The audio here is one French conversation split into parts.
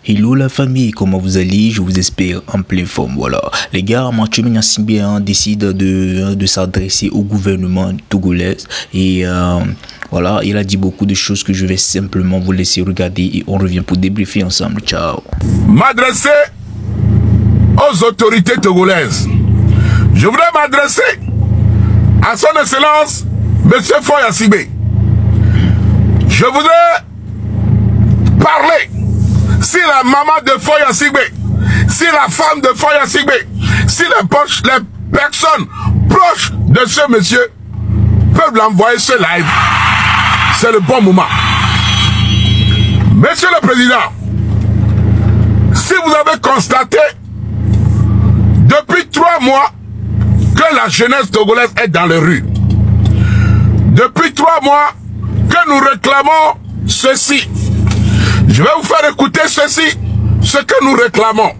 Hello la famille, comment vous allez? Je vous espère en pleine forme. Voilà, les gars, Mathieu Menyasimbé décide de s'adresser au gouvernement togolais et voilà, il a dit beaucoup de choses que je vais simplement vous laisser regarder et on revient pour débriefer ensemble. Ciao. M'adresser aux autorités togolaises. Je voudrais m'adresser à son excellence Monsieur Foy Assibé. Je voudrais parler si la maman de Foy Assibé, si la femme de Foy Assibé, si les personnes proches de ce monsieur peuvent l'envoyer ce live. C'est le bon moment. Monsieur le Président, si vous avez constaté depuis 3 mois que la jeunesse togolaise est dans les rues, depuis 3 mois que nous réclamons ceci, je vais vous faire écouter ceci, ce que nous réclamons.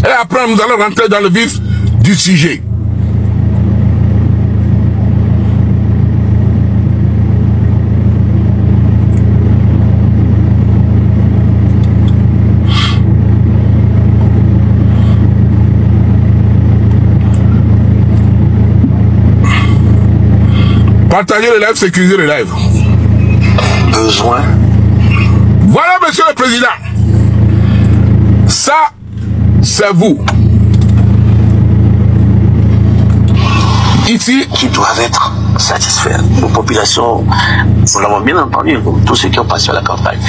Et après nous allons rentrer dans le vif du sujet. Partagez le live, sécurisez le live. Besoin. Voilà, monsieur le président. Ça, c'est vous. Ici. Qui doivent être satisfaits. Nos populations, nous l'avons bien entendu, tous ceux qui ont passé à la campagne.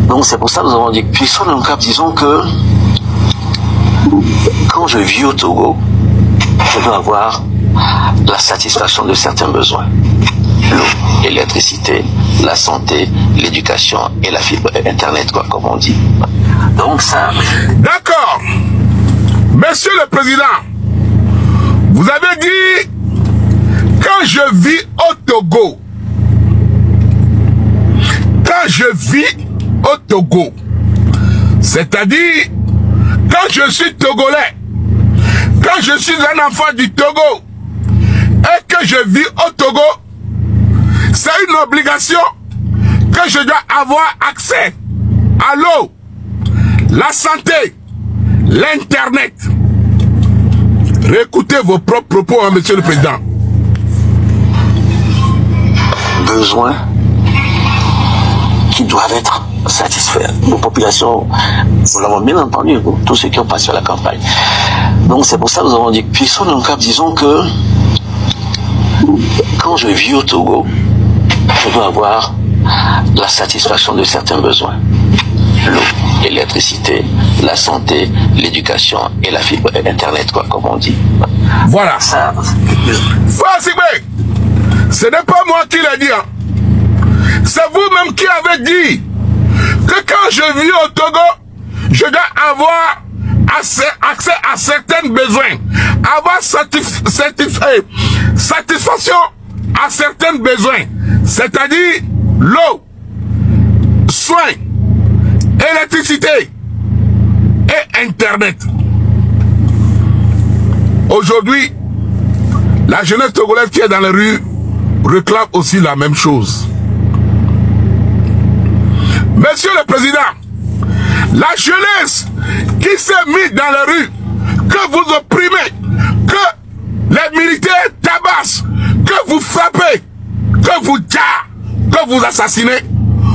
Donc c'est pour ça que nous avons dit, puissions nous cap, disons que quand je vis au Togo, je dois avoir la satisfaction de certains besoins. L'eau, l'électricité, la santé, l'éducation et la fibre internet, quoi, comme on dit. Donc ça... D'accord. Monsieur le Président, vous avez dit, quand je vis au Togo, c'est-à-dire, quand je suis Togolais, quand je suis un enfant du Togo, et que je vis au Togo, c'est une obligation que je dois avoir accès à l'eau, la santé, l'internet. Réécoutez vos propres propos, hein, monsieur le Président. Besoins qui doivent être satisfaits. Nos populations, nous l'avons bien entendu, tous ceux qui ont passé à la campagne. Donc c'est pour ça que nous avons dit, puissions nous cap, disons que quand je vis au Togo, je dois avoir la satisfaction de certains besoins. L'eau, l'électricité, la santé, l'éducation et la fibre internet, quoi, comme on dit. Voilà. Ça, ce n'est pas moi qui l'ai dit. Hein. C'est vous-même qui avez dit que quand je vis au Togo, je dois avoir accès à certains besoins. Avoir satisfaction à certains besoins. C'est-à-dire l'eau, soins, électricité et internet. Aujourd'hui, la jeunesse togolaise qui est dans les rues réclame aussi la même chose. Monsieur le Président, la jeunesse qui s'est mise dans les rues, que vous opprimez, que les militaires tabassent, que vous frappez, que vous tuez, que vous assassinez,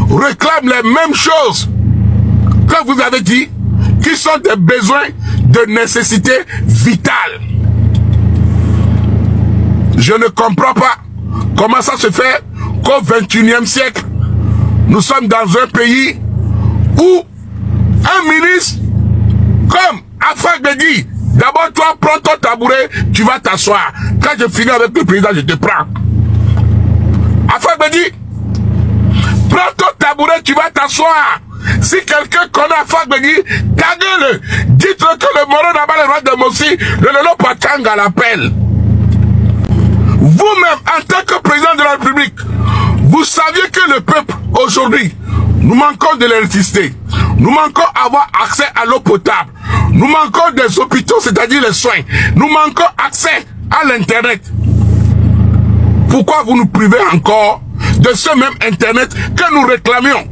réclament les mêmes choses que vous avez dit, qui sont des besoins de nécessité vitale. Je ne comprends pas comment ça se fait qu'au XXIe siècle, nous sommes dans un pays où un ministre comme Alpha Gbedi, d'abord toi prends ton tabouret, tu vas t'asseoir. Quand je finis avec le président, je te prends. Alpha Gbedi, prends ton tabouret, tu vas t'asseoir. Si quelqu'un connaît Alpha Gbedi, taguez-le. Dites-le que le Moro n'a pas le droit de Mossi, le Lolo Patanga l'appelle. Vous-même, en tant que président de la République, vous saviez que le peuple, aujourd'hui, nous manquons de l'électricité. Nous manquons d'avoir accès à l'eau potable. Nous manquons des hôpitaux, c'est-à-dire les soins. Nous manquons accès à l'Internet. Pourquoi vous nous privez encore de ce même Internet que nous réclamions?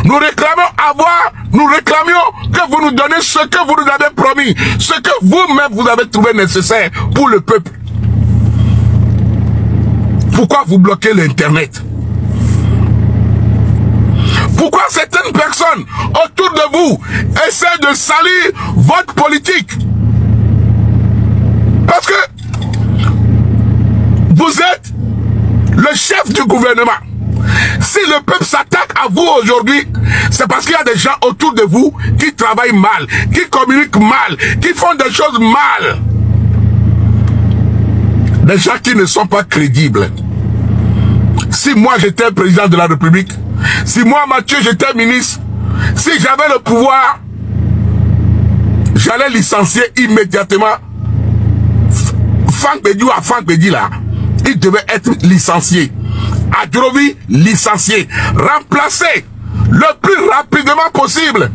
Nous réclamions que vous nous donnez ce que vous nous avez promis, ce que vous-même vous avez trouvé nécessaire pour le peuple. Pourquoi vous bloquez l'Internet? Pourquoi certaines personnes autour de vous essaient de salir votre politique? Parce que vous êtes le chef du gouvernement. Si le peuple s'attaque à vous aujourd'hui, c'est parce qu'il y a des gens autour de vous qui travaillent mal, qui communiquent mal, qui font des choses mal. Des gens qui ne sont pas crédibles. Si moi j'étais président de la République, si moi Mathieu j'étais ministre, si j'avais le pouvoir, j'allais licencier immédiatement Franck Bédiou à Franck Bédi là. Il devait être licencié. Adjovi licencié. Remplacé le plus rapidement possible.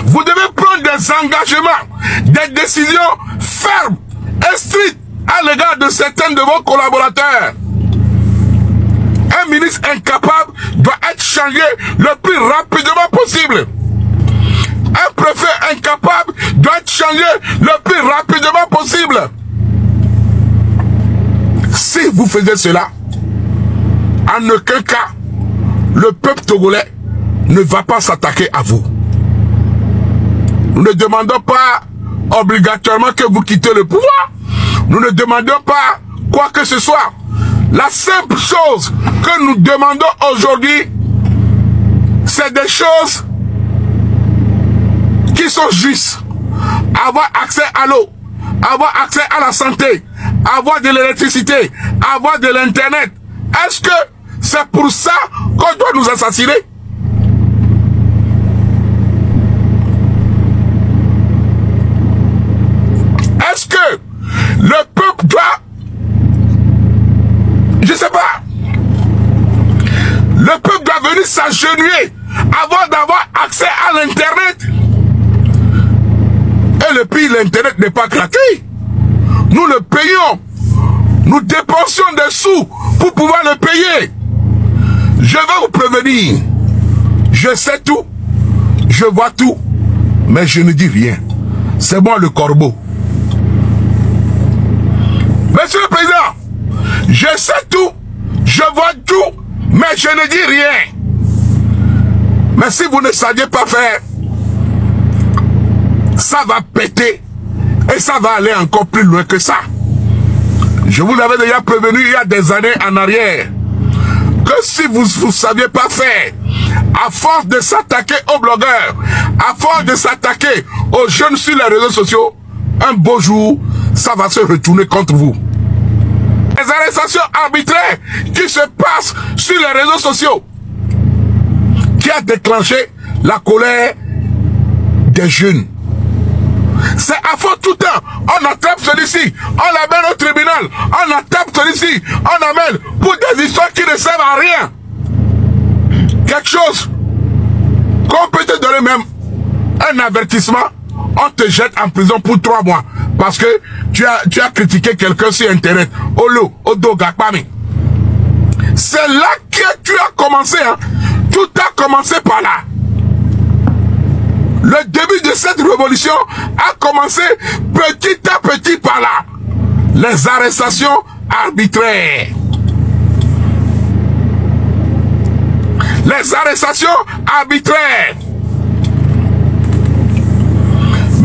Vous devez prendre des engagements, des décisions fermes et strictes à l'égard de certains de vos collaborateurs. Un ministre incapable doit être changé le plus rapidement possible. Un préfet incapable doit être changé le plus rapidement possible. Si vous faisiez cela, en aucun cas, le peuple togolais ne va pas s'attaquer à vous. Nous ne demandons pas obligatoirement que vous quittez le pouvoir. Nous ne demandons pas quoi que ce soit. La simple chose que nous demandons aujourd'hui, c'est des choses qui sont justes. Avoir accès à l'eau, avoir accès à la santé, avoir de l'électricité, avoir de l'internet. Est-ce que c'est pour ça qu'on doit nous assassiner? Est-ce que le peuple doit, je sais pas, le peuple doit venir s'agenouiller avant d'avoir accès à l'internet? Et le pays, l'internet n'est pas gratuit. Nous le payons. Nous dépensions des sous pour pouvoir le payer. Je vais vous prévenir. Je sais tout. Je vois tout. Mais je ne dis rien. C'est moi le corbeau. Monsieur le Président, je sais tout. Je vois tout. Mais je ne dis rien. Mais si vous ne saviez pas faire, ça va péter. Et ça va aller encore plus loin que ça. Je vous l'avais déjà prévenu il y a des années en arrière. Que si vous ne saviez pas faire, à force de s'attaquer aux blogueurs, à force de s'attaquer aux jeunes sur les réseaux sociaux, un beau jour, ça va se retourner contre vous. Les arrestations arbitraires qui se passent sur les réseaux sociaux, qui a déclenché la colère des jeunes. C'est à fond tout le temps. On attrape celui-ci, on l'amène au tribunal, on attrape celui-ci, on amène pour des histoires qui ne servent à rien. Quelque chose qu'on peut te donner même un avertissement, on te jette en prison pour 3 mois. Parce que tu as critiqué quelqu'un sur internet. Olo, Odo, Gakpami. C'est là que tu as commencé. Hein. Tout a commencé par là. Le début de cette révolution a commencé petit à petit par là. Les arrestations arbitraires. Les arrestations arbitraires.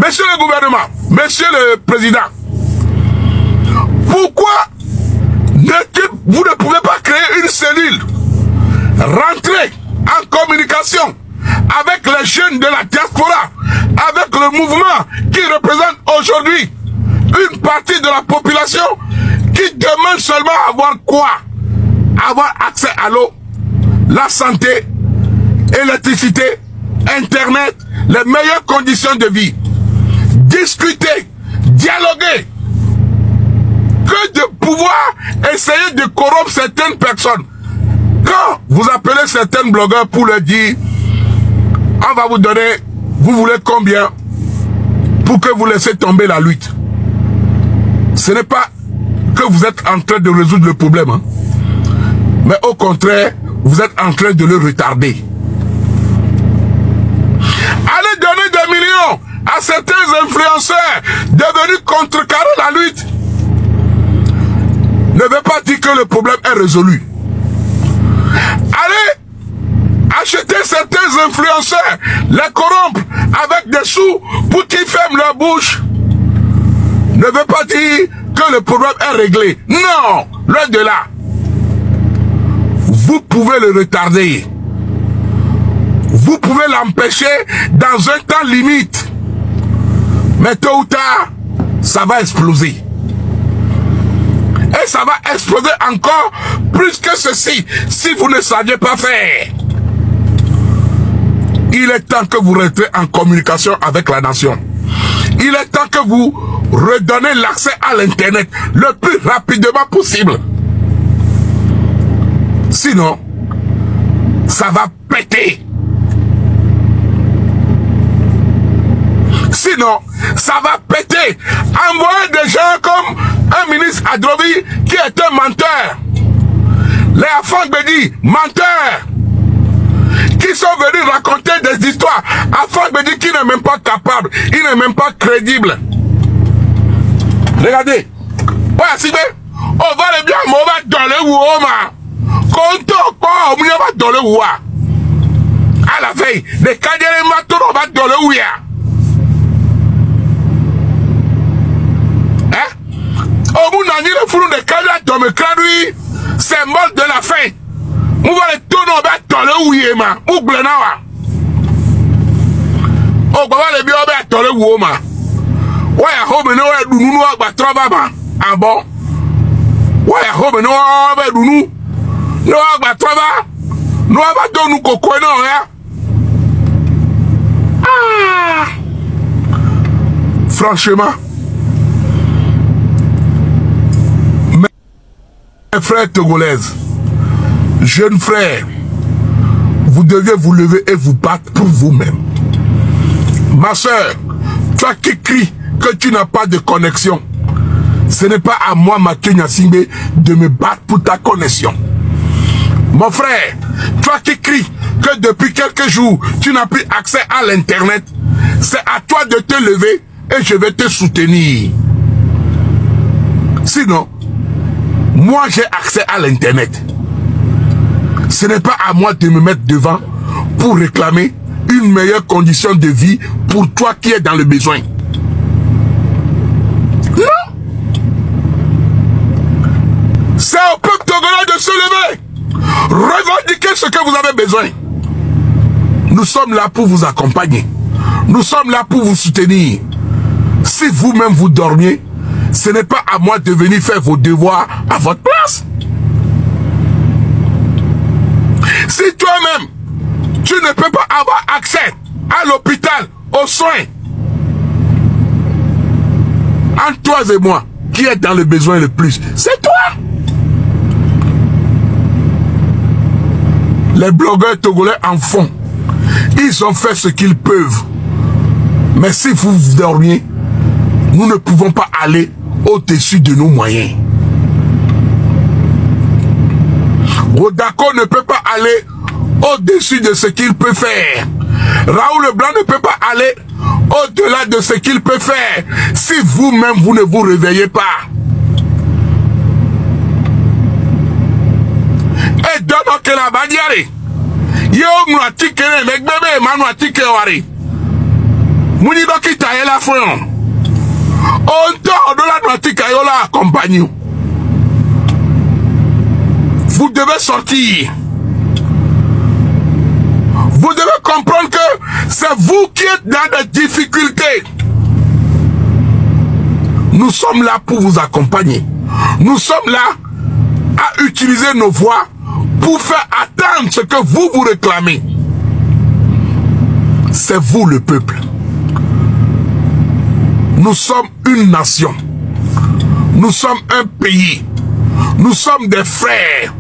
Monsieur le gouvernement, monsieur le président, pourquoi vous ne pouvez pas créer une cellule, rentrer en communication avec les jeunes de la diaspora, avec le mouvement qui représente aujourd'hui une partie de la population qui demande seulement avoir quoi? Avoir accès à l'eau, la santé, électricité, internet, les meilleures conditions de vie. Discuter, dialoguer, que de pouvoir essayer de corrompre certaines personnes. Quand vous appelez certains blogueurs pour leur dire on va vous donner, vous voulez combien pour que vous laissez tomber la lutte. Ce n'est pas que vous êtes en train de résoudre le problème. Hein. Mais au contraire, vous êtes en train de le retarder. Allez donner des millions à certains influenceurs devenus contrecarrer la lutte. Ne veut pas dire que le problème est résolu. Allez acheter certains influenceurs, les corrompre avec des sous pour qu'ils ferment leur bouche. Ne veut pas dire que le problème est réglé. Non, loin de là. Vous pouvez le retarder. Vous pouvez l'empêcher dans un temps limite. Mais tôt ou tard, ça va exploser. Et ça va exploser encore plus que ceci, si vous ne saviez pas faire. Il est temps que vous rentrez en communication avec la nation. Il est temps que vous redonnez l'accès à l'Internet le plus rapidement possible. Sinon, ça va péter. Sinon, ça va péter. Envoyer des gens comme un ministre Adrovi qui est un menteur. Les Afang Bedi, menteurs. Qui sont venus raconter des histoires. Afang Bedi qui n'est même pas capable. Il n'est même pas crédible. Regardez. On va le bien, on va dans le Woma. Quand on va dans le Woma. À la veille, les cadres matons, on va dans le Woma. Au bout d'un le foulou de cadres dans le cradouille, symbole de la fin. On va les tourner dans le Woma. Ou Blenawa. On va le bien dans le Woma. Ouais, home no way do no agba trova abo. Ouais, home no way do no agba trova. No agba do nu koko no ya. Ah! Franchement, mes frères togolaises, jeunes frères, vous devez vous lever et vous battre pour vous-même. Ma soeur, toi qui cries que tu n'as pas de connexion, ce n'est pas à moi, Mathieu Nyasingbe, de me battre pour ta connexion. Mon frère, toi qui cries que depuis quelques jours, tu n'as plus accès à l'Internet, c'est à toi de te lever et je vais te soutenir. Sinon, moi j'ai accès à l'Internet. Ce n'est pas à moi de me mettre devant pour réclamer une meilleure condition de vie pour toi qui es dans le besoin. Non. C'est au peuple togolais de se lever. Revendiquez ce que vous avez besoin. Nous sommes là pour vous accompagner. Nous sommes là pour vous soutenir. Si vous-même vous dormiez, ce n'est pas à moi de venir faire vos devoirs à votre place. Si toi-même, tu ne peux pas avoir accès à l'hôpital, aux soins, entre toi et moi, qui est dans le besoin le plus, c'est toi. Les blogueurs togolais en font. Ils ont fait ce qu'ils peuvent. Mais si vous dormiez, nous ne pouvons pas aller au-dessus de nos moyens. Rodako ne peut pas aller au-dessus de ce qu'il peut faire. Raoul Leblanc ne peut pas aller au-delà de ce qu'il peut faire si vous-même vous ne vous réveillez pas. Et donc que la badiare, yo mouatike ne megbebe manuatike wari. Mouni doki taye la fouyon. Onto odola nuatike yo la accompagne. Vous devez sortir. Vous devez comprendre que c'est vous qui êtes dans des difficultés. Nous sommes là pour vous accompagner. Nous sommes là à utiliser nos voix pour faire attendre ce que vous vous réclamez. C'est vous le peuple. Nous sommes une nation. Nous sommes un pays. Nous sommes des frères.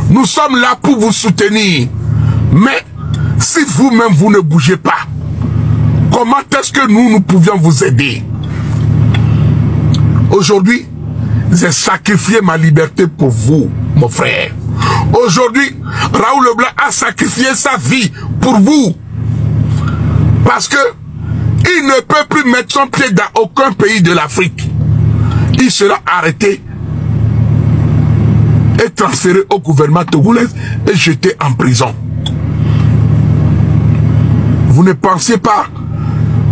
Nous sommes là pour vous soutenir. Mais si vous-même vous ne bougez pas, comment est-ce que nous pouvions vous aider? Aujourd'hui, j'ai sacrifié ma liberté pour vous, mon frère. Aujourd'hui, Raoul Leblanc a sacrifié sa vie pour vous. Parce que il ne peut plus mettre son pied dans aucun pays de l'Afrique. Il sera arrêté et transféré au gouvernement togolais et jeté en prison. Vous ne pensez pas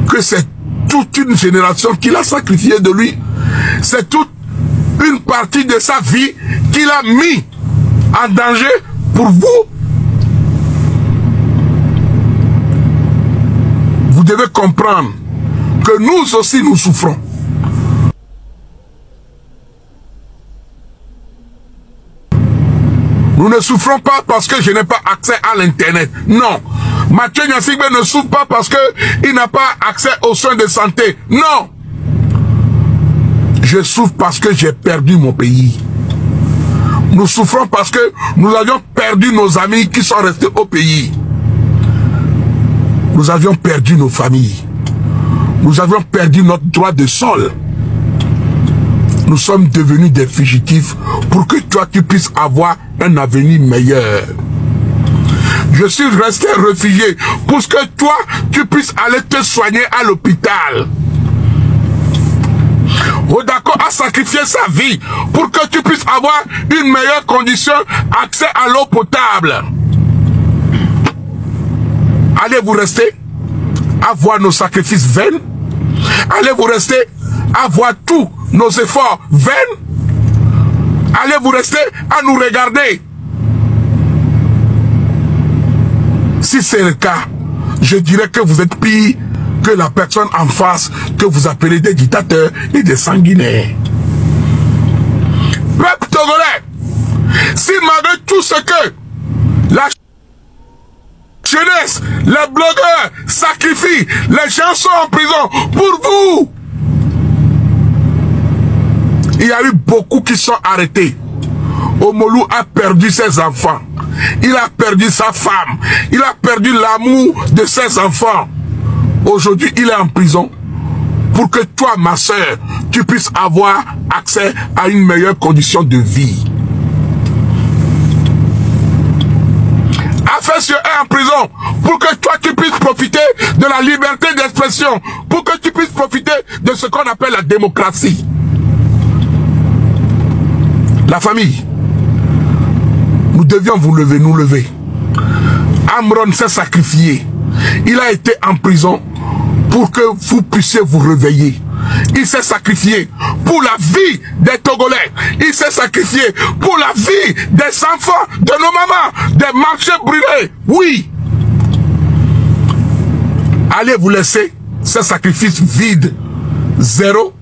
que c'est toute une génération qu'il a sacrifié de lui? C'est toute une partie de sa vie qu'il a mis en danger pour vous? Vous devez comprendre que nous aussi nous souffrons. Nous ne souffrons pas parce que je n'ai pas accès à l'internet. Non. Mathieu Nyasingbe ne souffre pas parce qu'il n'a pas accès aux soins de santé. Non. Je souffre parce que j'ai perdu mon pays. Nous souffrons parce que nous avions perdu nos amis qui sont restés au pays. Nous avions perdu nos familles. Nous avions perdu notre droit de sol. Nous sommes devenus des fugitifs pour que toi tu puisses avoir un avenir meilleur. Je suis resté réfugié pour que toi tu puisses aller te soigner à l'hôpital. Rodako a sacrifié sa vie pour que tu puisses avoir une meilleure condition, accès à l'eau potable. Allez-vous rester à voir nos sacrifices vains? Allez-vous rester à voir tous nos efforts vains? Allez-vous rester à nous regarder? Si c'est le cas, je dirais que vous êtes pire que la personne en face que vous appelez des dictateurs et des sanguinaires. Peuple togolais, si malgré tout ce que la jeunesse, les blogueurs sacrifient, les gens sont en prison pour vous. Il y a eu beaucoup qui sont arrêtés. Omolou a perdu ses enfants. Il a perdu sa femme. Il a perdu l'amour de ses enfants. Aujourd'hui, il est en prison pour que toi, ma soeur, tu puisses avoir accès à une meilleure condition de vie. Afesio est en prison pour que toi, tu puisses profiter de la liberté d'expression, pour que tu puisses profiter de ce qu'on appelle la démocratie. La famille, nous devions vous lever, nous lever. Amron s'est sacrifié. Il a été en prison pour que vous puissiez vous réveiller. Il s'est sacrifié pour la vie des Togolais. Il s'est sacrifié pour la vie des enfants, de nos mamans, des marchés brûlés. Oui. Allez vous laisser ce sacrifice vide. Zéro.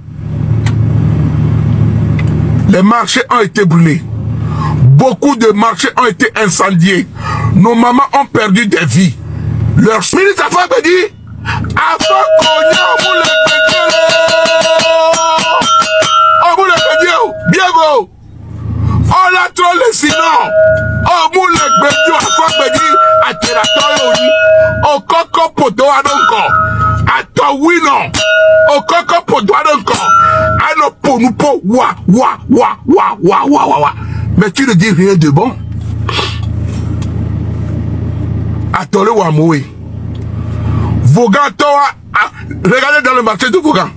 Les marchés ont été brûlés. Beaucoup de marchés ont été incendiés. Nos mamans ont perdu des vies. Leur ministre a fait dire avant qu'on bien go. On l'a trop le sinon. On moule le bédio à faire dire à Teratoyo. Au coco podo à donc. À toi oui non. Au coco podo à donc. À nos ponupo wa. Mais tu ne dis rien de bon. Attendez ou amoué. Vaughan, regardez dans le marché de Vaughan.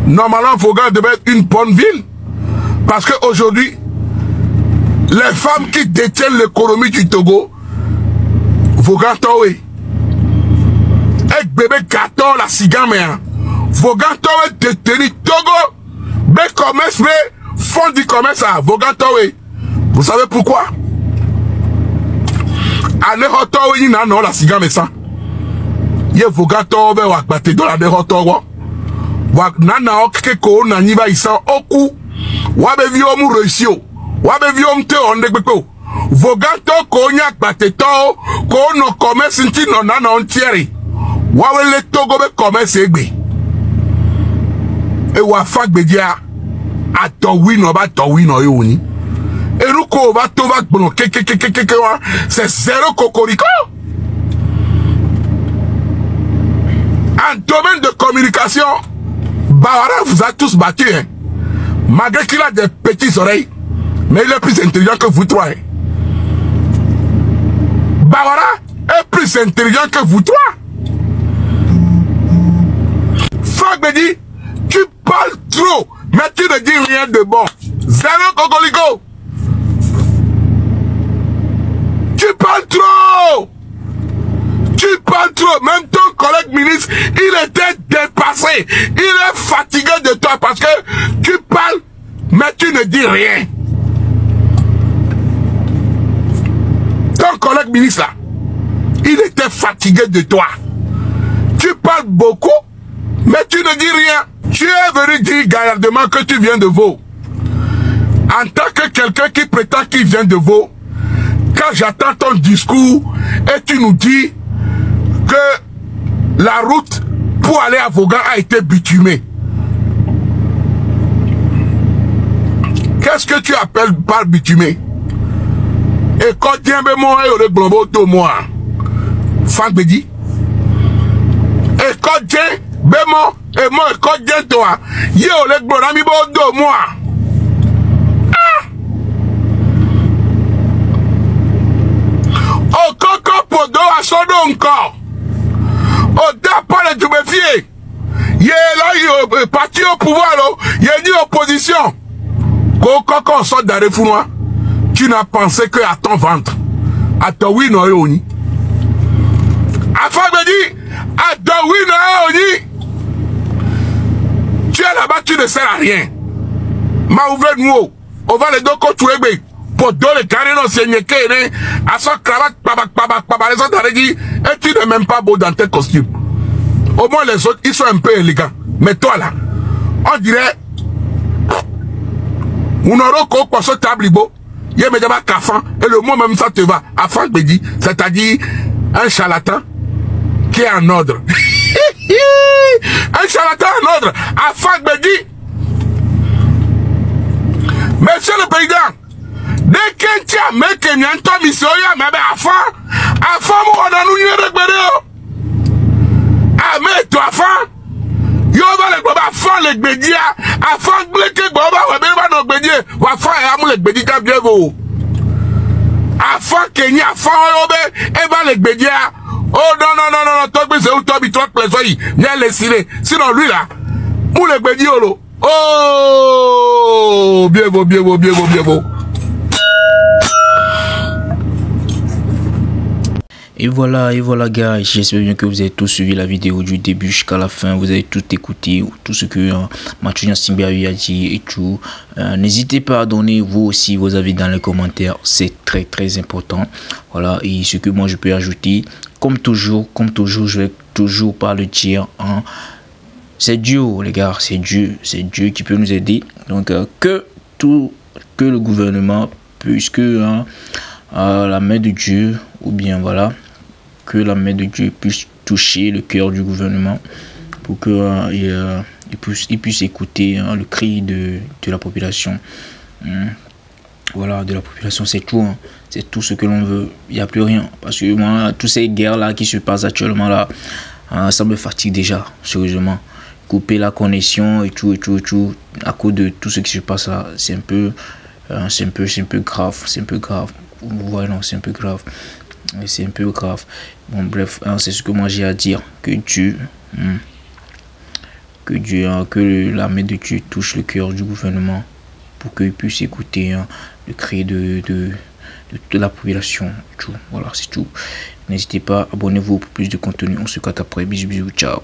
Normalement, Vaughan devait être une bonne ville. Parce qu'aujourd'hui, les femmes qui détiennent l'économie du Togo, Vaughan Towe, avec bébé gâteau, la cigare, Vaughan Towe détenu Togo, bé commerce, bé fond du commerce à Vaughan Towe. Vous savez pourquoi? Allez, Towe, il n'a non la cigare, mais ça. Il y a Vaughan Towe, ou à battre dans la dérotowe. Nana okeko na niba isa oku wabe vi omu reisio wabe vi omte ondekpeko Vaughan to ko nya gbateto ko no commerce nti no nana ontieri wawe le Togo be commerce egbe e wa fagbedia atowi no ba towi no yoni eruko ba to ba gbon kekekekeke wa c'est zéro cocorico. En domaine de communication, Bawara vous a tous battu, hein. Malgré qu'il a des petites oreilles, Mais il est plus intelligent que vous trois. Hein. Bawara est plus intelligent que vous trois. Franck me dit, tu parles trop, mais tu ne dis rien de bon. Zéro Cocolico. Tu parles trop. Tu parles trop. Même ton collègue ministre, il était dépassé. Il est fatigué de toi parce que tu parles, mais tu ne dis rien. Ton collègue ministre là, il était fatigué de toi. Tu parles beaucoup, mais tu ne dis rien. Tu es venu dire gaillardement que tu viens de Vaud. En tant que quelqu'un qui prétend qu'il vient de Vaud, quand j'attends ton discours et tu nous dis que la route pour aller à Vaughan a été bitumée. Qu'est-ce que tu appelles par bitumé? Et quand tu as moi et le globo de moi, Franck me dit, et quand tu as moi et moi quand tu as toi, yo le globo de moi. Au coco podo à son encore. Au départ de tout me fier. Il est là, il est parti au pouvoir, il est dit opposition. Quand on sort d'arrêt founois, tu n'as pensé que à ton ventre. À ton oui, non, yoni. Afin de dire, à ton oui, non, yoni. Tu es là-bas, tu ne sers à rien. Ma ouvert nous, on va les deux côtés, pour deux les carrés, non, c'est une kéré, à son cravate, les autres, et tu n'es même pas beau dans tes costumes. Au moins, les autres, ils sont un peu élégants. Mais toi, là, on dirait, on aura quoi pour ce tablibo, il y a déjà cafan, et le mot même ça te va, à Franck Bédi, c'est-à-dire un charlatan qui est en ordre. Un charlatan en ordre, à Franck Bédi. Monsieur le Président, dès que tu as mis que tu as mis sur mais à fond, on a nous y récupérer. Ah, mais toi, fond, yo va le baba fond le bédia, à fond que baba va bien va nos bédier, va fond et amou le bédia qui bien beau. À fond Kenya, à fond et va le bédia. Oh non, non, non, non, toi, c'est où toi, toi, plaisir, viens les cirer. Sinon, lui là, où le bédia, oh, bien beau, bien beau, bien beau, bien beau. Et voilà gars, j'espère bien que vous avez tous suivi la vidéo du début jusqu'à la fin, vous avez tout écouté, tout ce que Mathieu Simbi a dit et tout. N'hésitez pas à donner vous aussi vos avis dans les commentaires, c'est très important. Voilà, et ce que moi je peux ajouter, comme toujours, je vais toujours pas le dire, hein, c'est Dieu les gars, c'est Dieu qui peut nous aider. Donc que le gouvernement, puisque hein, la main de Dieu, ou bien voilà, que la main de Dieu puisse toucher le cœur du gouvernement pour que il puisse écouter hein, le cri de la population. Voilà, de la population, c'est tout. Hein. C'est tout ce que l'on veut. Il n'y a plus rien. Parce que moi, toutes ces guerres-là qui se passent actuellement là, ça me fatigue déjà, sérieusement. Couper la connexion et tout, à cause de tout ce qui se passe là, c'est un peu grave. C'est un peu grave. Voilà, non, c'est un peu grave. C'est un peu grave. Bon, bref, hein, c'est ce que moi j'ai à dire. Que la main de Dieu touche le cœur du gouvernement pour qu'il puisse écouter hein, le cri de la population. Tout. Voilà, c'est tout. N'hésitez pas, abonnez-vous pour plus de contenu. On se capte après. Bisous, ciao.